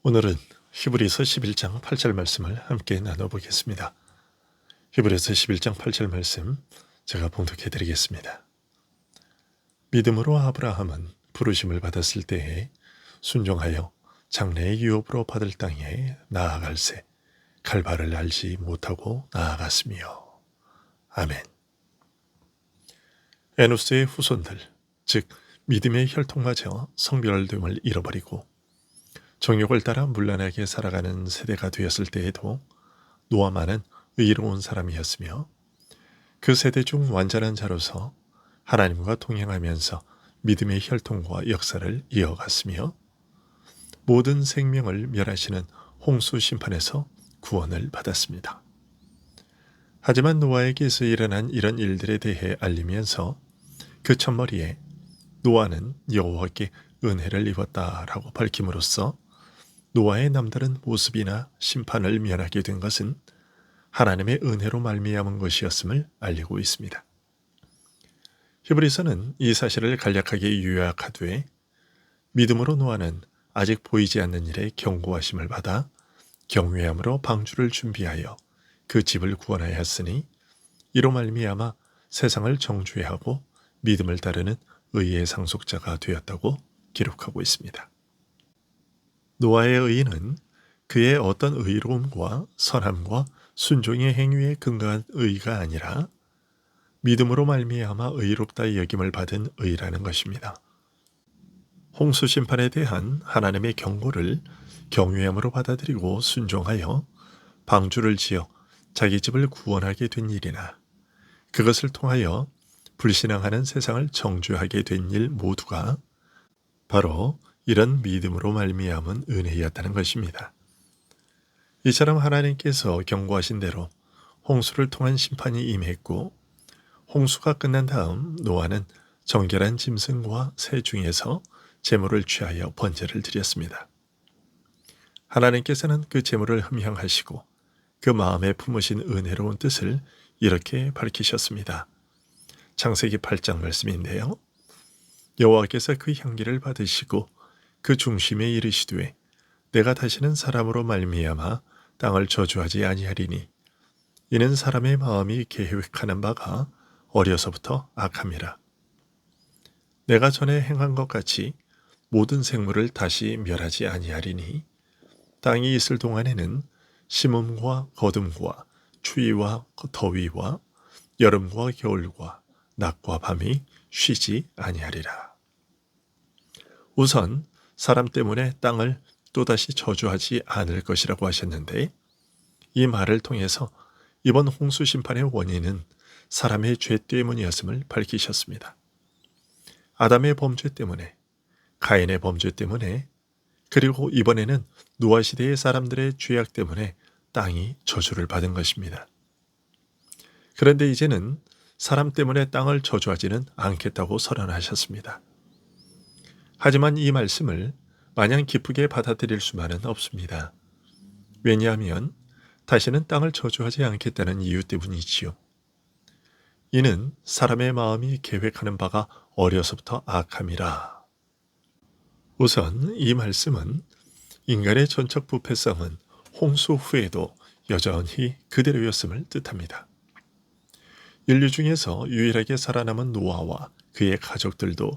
오늘은 히브리서 11장 8절 말씀을 함께 나눠보겠습니다. 히브리서 11장 8절 말씀 제가 봉독해 드리겠습니다. 믿음으로 아브라함은 부르심을 받았을 때에 순종하여 장래의 유업으로 받을 땅에 나아갈새 갈 바를 알지 못하고 나아갔으며. 아멘. 에노스의 후손들, 즉 믿음의 혈통마저 성별됨을 잃어버리고 정욕을 따라 문란하게 살아가는 세대가 되었을 때에도 노아만은 의로운 사람이었으며 그 세대 중 완전한 자로서 하나님과 동행하면서 믿음의 혈통과 역사를 이어갔으며 모든 생명을 멸하시는 홍수 심판에서 구원을 받았습니다. 하지만 노아에게서 일어난 이런 일들에 대해 알리면서 그 첫머리에 노아는 여호와께 은혜를 입었다라고 밝힘으로써 노아의 남다른 모습이나 심판을 면하게 된 것은 하나님의 은혜로 말미암은 것이었음을 알리고 있습니다. 히브리서는 이 사실을 간략하게 요약하되 믿음으로 노아는 아직 보이지 않는 일에 경고하심을 받아 경외함으로 방주를 준비하여 그 집을 구원하였으니 이로 말미암아 세상을 정죄하고 믿음을 따르는 의의 상속자가 되었다고 기록하고 있습니다. 노아의 의는 그의 어떤 의로움과 선함과 순종의 행위에 근거한 의가 아니라 믿음으로 말미암아 의롭다 여김을 받은 의라는 것입니다. 홍수 심판에 대한 하나님의 경고를 경외함으로 받아들이고 순종하여 방주를 지어 자기 집을 구원하게 된 일이나 그것을 통하여 불신앙하는 세상을 정죄하게 된 일 모두가 바로 이런 믿음으로 말미암은 은혜였다는 것입니다. 이처럼 하나님께서 경고하신 대로 홍수를 통한 심판이 임했고 홍수가 끝난 다음 노아는 정결한 짐승과 새 중에서 제물을 취하여 번제를 드렸습니다. 하나님께서는 그 제물을 흠향하시고 그 마음에 품으신 은혜로운 뜻을 이렇게 밝히셨습니다. 창세기 8장 말씀인데요. 여호와께서 그 향기를 받으시고 그 중심에 이르시되 내가 다시는 사람으로 말미암아 땅을 저주하지 아니하리니 이는 사람의 마음이 계획하는 바가 어려서부터 악함이라. 내가 전에 행한 것 같이 모든 생물을 다시 멸하지 아니하리니 땅이 있을 동안에는 심음과 거둠과 추위와 더위와 여름과 겨울과 낮과 밤이 쉬지 아니하리라. 우선 사람 때문에 땅을 또다시 저주하지 않을 것이라고 하셨는데 이 말을 통해서 이번 홍수 심판의 원인은 사람의 죄 때문이었음을 밝히셨습니다. 아담의 범죄 때문에, 가인의 범죄 때문에, 그리고 이번에는 노아 시대의 사람들의 죄악 때문에 땅이 저주를 받은 것입니다. 그런데 이제는 사람 때문에 땅을 저주하지는 않겠다고 선언하셨습니다. 하지만 이 말씀을 마냥 기쁘게 받아들일 수만은 없습니다. 왜냐하면 다시는 땅을 저주하지 않겠다는 이유 때문이지요. 이는 사람의 마음이 계획하는 바가 어려서부터 악함이라. 우선 이 말씀은 인간의 전적 부패성은 홍수 후에도 여전히 그대로였음을 뜻합니다. 인류 중에서 유일하게 살아남은 노아와 그의 가족들도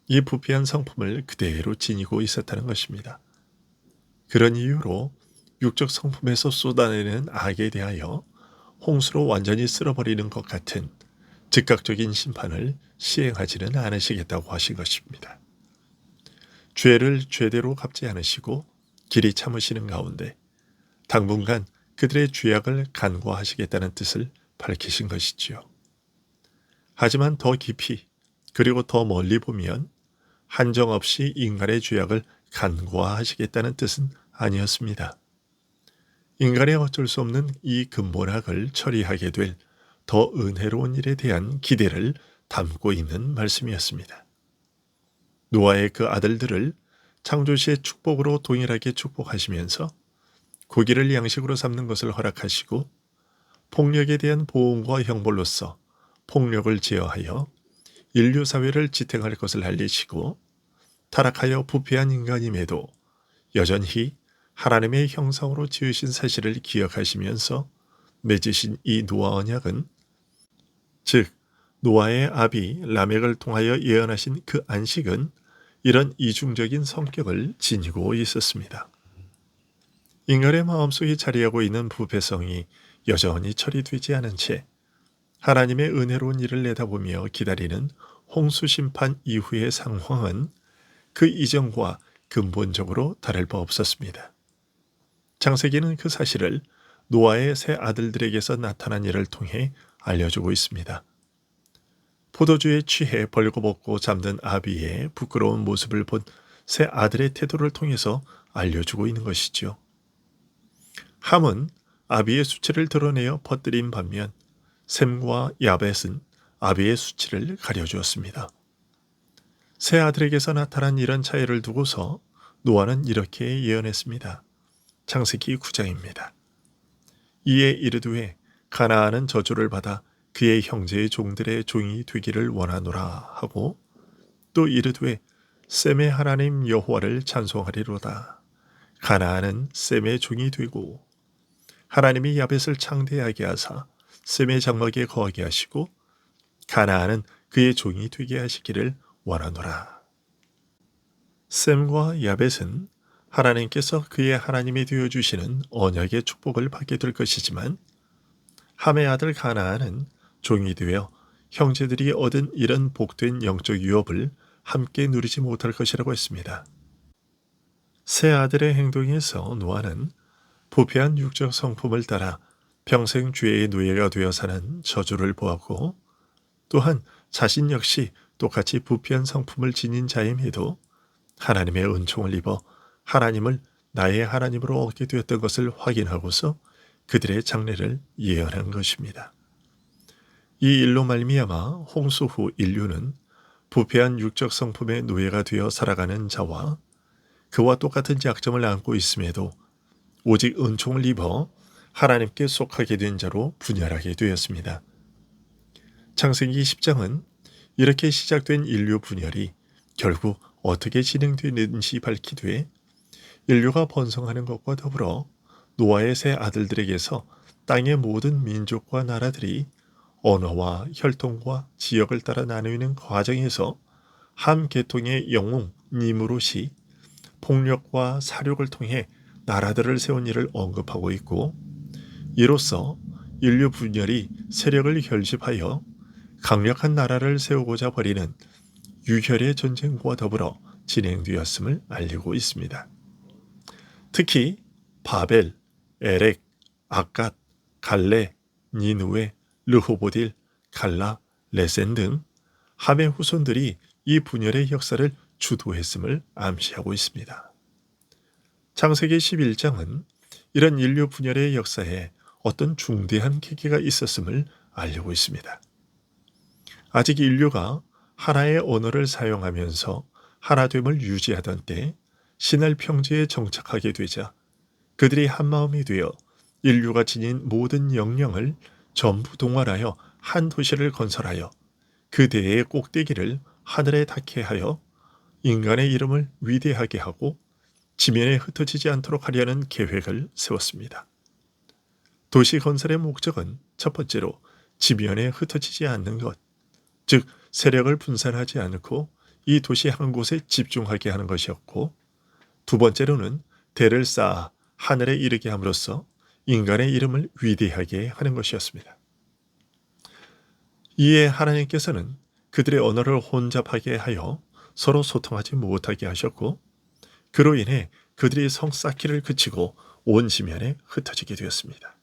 이 부패한 성품을 그대로 지니고 있었다는 것입니다. 그런 이유로 육적 성품에서 쏟아내는 악에 대하여 홍수로 완전히 쓸어버리는 것 같은 즉각적인 심판을 시행하지는 않으시겠다고 하신 것입니다. 죄를 죄대로 갚지 않으시고 길이 참으시는 가운데 당분간 그들의 죄악을 간과하시겠다는 뜻을 밝히신 것이지요. 하지만 더 깊이 그리고 더 멀리 보면 한정없이 인간의 죄악을 간과하시겠다는 뜻은 아니었습니다. 인간의 어쩔 수 없는 이 근본악을 처리하게 될 더 은혜로운 일에 대한 기대를 담고 있는 말씀이었습니다. 노아의 그 아들들을 창조시의 축복으로 동일하게 축복하시면서 고기를 양식으로 삼는 것을 허락하시고 폭력에 대한 보험과 형벌로서 폭력을 제어하여 인류 사회를 지탱할 것을 알리시고 타락하여 부패한 인간임에도 여전히 하나님의 형상으로 지으신 사실을 기억하시면서 맺으신 이 노아 언약은, 즉 노아의 아비 라멕을 통하여 예언하신 그 안식은 이런 이중적인 성격을 지니고 있었습니다. 인간의 마음속에 자리하고 있는 부패성이 여전히 처리되지 않은 채 하나님의 은혜로운 일을 내다보며 기다리는 홍수 심판 이후의 상황은 그 이전과 근본적으로 다를 바 없었습니다. 창세기는 그 사실을 노아의 세 아들들에게서 나타난 일을 통해 알려주고 있습니다. 포도주에 취해 벌거벗고 잠든 아비의 부끄러운 모습을 본 세 아들의 태도를 통해서 알려주고 있는 것이죠. 함은 아비의 수치를 드러내어 퍼뜨린 반면 셈과 야벳은 아비의 수치를 가려주었습니다. 세 아들에게서 나타난 이런 차이를 두고서 노아는 이렇게 예언했습니다. 창세기 9장입니다. 이에 이르되 가나안은 저주를 받아 그의 형제의 종들의 종이 되기를 원하노라 하고, 또 이르되 셈의 하나님 여호와를 찬송하리로다. 가나안은 셈의 종이 되고 하나님이 야벳을 창대하게 하사 셈의 장막에 거하게 하시고 가나안은 그의 종이 되게 하시기를 원하노라. 셈과 야벳은 하나님께서 그의 하나님이 되어주시는 언약의 축복을 받게 될 것이지만, 함의 아들 가나안은 종이 되어 형제들이 얻은 이런 복된 영적 유업을 함께 누리지 못할 것이라고 했습니다. 세 아들의 행동에서 노아는 부패한 육적 성품을 따라 평생 죄의 노예가 되어 사는 저주를 보았고, 또한 자신 역시 똑같이 부패한 성품을 지닌 자임에도 하나님의 은총을 입어 하나님을 나의 하나님으로 얻게 되었던 것을 확인하고서 그들의 장래를 예언한 것입니다. 이 일로 말미암아 홍수 후 인류는 부패한 육적 성품의 노예가 되어 살아가는 자와 그와 똑같은 약점을 안고 있음에도 오직 은총을 입어 하나님께 속하게 된 자로 분열하게 되었습니다. 창세기 10장은 이렇게 시작된 인류 분열이 결국 어떻게 진행되는지 밝히되, 인류가 번성하는 것과 더불어 노아의 세 아들들에게서 땅의 모든 민족과 나라들이 언어와 혈통과 지역을 따라 나누는 과정에서 한 계통의 영웅 니무롯이 폭력과 사륙을 통해 나라들을 세운 일을 언급하고 있고, 이로써 인류 분열이 세력을 결집하여 강력한 나라를 세우고자 벌이는 유혈의 전쟁과 더불어 진행되었음을 알리고 있습니다. 특히 바벨, 에렉, 아갓, 갈레, 니누에, 르호보딜, 갈라, 레센 등 함의 후손들이 이 분열의 역사를 주도했음을 암시하고 있습니다. 창세기 11장은 이런 인류 분열의 역사에 어떤 중대한 계기가 있었음을 알리고 있습니다. 아직 인류가 하나의 언어를 사용하면서 하나됨을 유지하던 때 신할 평지에 정착하게 되자 그들이 한마음이 되어 인류가 지닌 모든 영령을 전부 동원하여 한 도시를 건설하여 그 대의 꼭대기를 하늘에 닿게 하여 인간의 이름을 위대하게 하고 지면에 흩어지지 않도록 하려는 계획을 세웠습니다. 도시 건설의 목적은 첫 번째로 지면에 흩어지지 않는 것, 즉 세력을 분산하지 않고 이 도시 한 곳에 집중하게 하는 것이었고, 두 번째로는 대를 쌓아 하늘에 이르게 함으로써 인간의 이름을 위대하게 하는 것이었습니다. 이에 하나님께서는 그들의 언어를 혼잡하게 하여 서로 소통하지 못하게 하셨고, 그로 인해 그들이 성 쌓기를 그치고 온 지면에 흩어지게 되었습니다.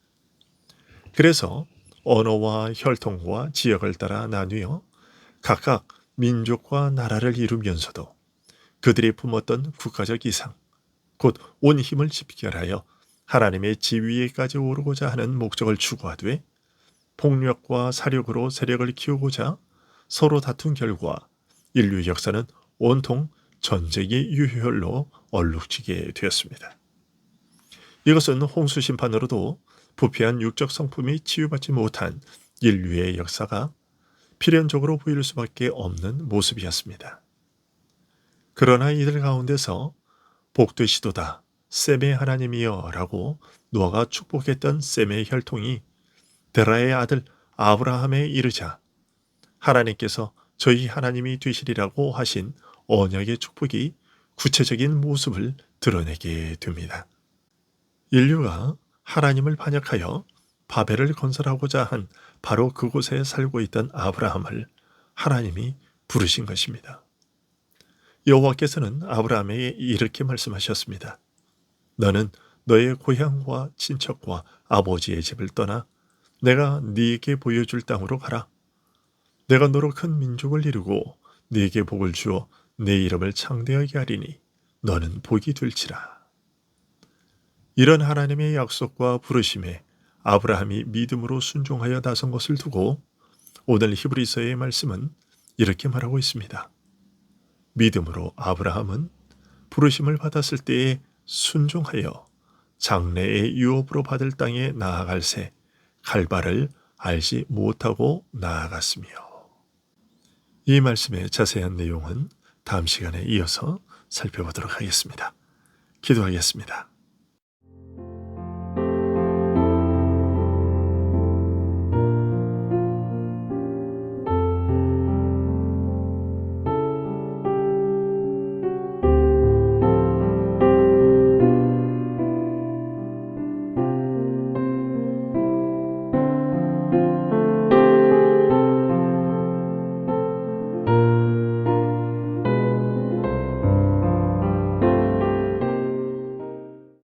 그래서 언어와 혈통과 지역을 따라 나뉘어 각각 민족과 나라를 이루면서도 그들이 품었던 국가적 이상, 곧 온 힘을 집결하여 하나님의 지위에까지 오르고자 하는 목적을 추구하되 폭력과 사력으로 세력을 키우고자 서로 다툰 결과 인류 역사는 온통 전쟁의 유혈로 얼룩지게 되었습니다. 이것은 홍수 심판으로도 부패한 육적 성품이 치유받지 못한 인류의 역사가 필연적으로 보일 수밖에 없는 모습이었습니다. 그러나 이들 가운데서 복되시도다 셈의 하나님이여 라고 노아가 축복했던 셈의 혈통이 데라의 아들 아브라함에 이르자 하나님께서 저희 하나님이 되시리라고 하신 언약의 축복이 구체적인 모습을 드러내게 됩니다. 인류가 하나님을 반역하여 바벨을 건설하고자 한 바로 그곳에 살고 있던 아브라함을 하나님이 부르신 것입니다. 여호와께서는 아브라함에게 이렇게 말씀하셨습니다. 너는 너의 고향과 친척과 아버지의 집을 떠나 내가 네게 보여줄 땅으로 가라. 내가 너로 큰 민족을 이루고 네게 복을 주어 네 이름을 창대하게 하리니 너는 복이 될지라. 이런 하나님의 약속과 부르심에 아브라함이 믿음으로 순종하여 나선 것을 두고 오늘 히브리서의 말씀은 이렇게 말하고 있습니다. 믿음으로 아브라함은 부르심을 받았을 때에 순종하여 장래의 유업으로 받을 땅에 나아갈새 갈 바를 알지 못하고 나아갔으며. 이 말씀의 자세한 내용은 다음 시간에 이어서 살펴보도록 하겠습니다. 기도하겠습니다.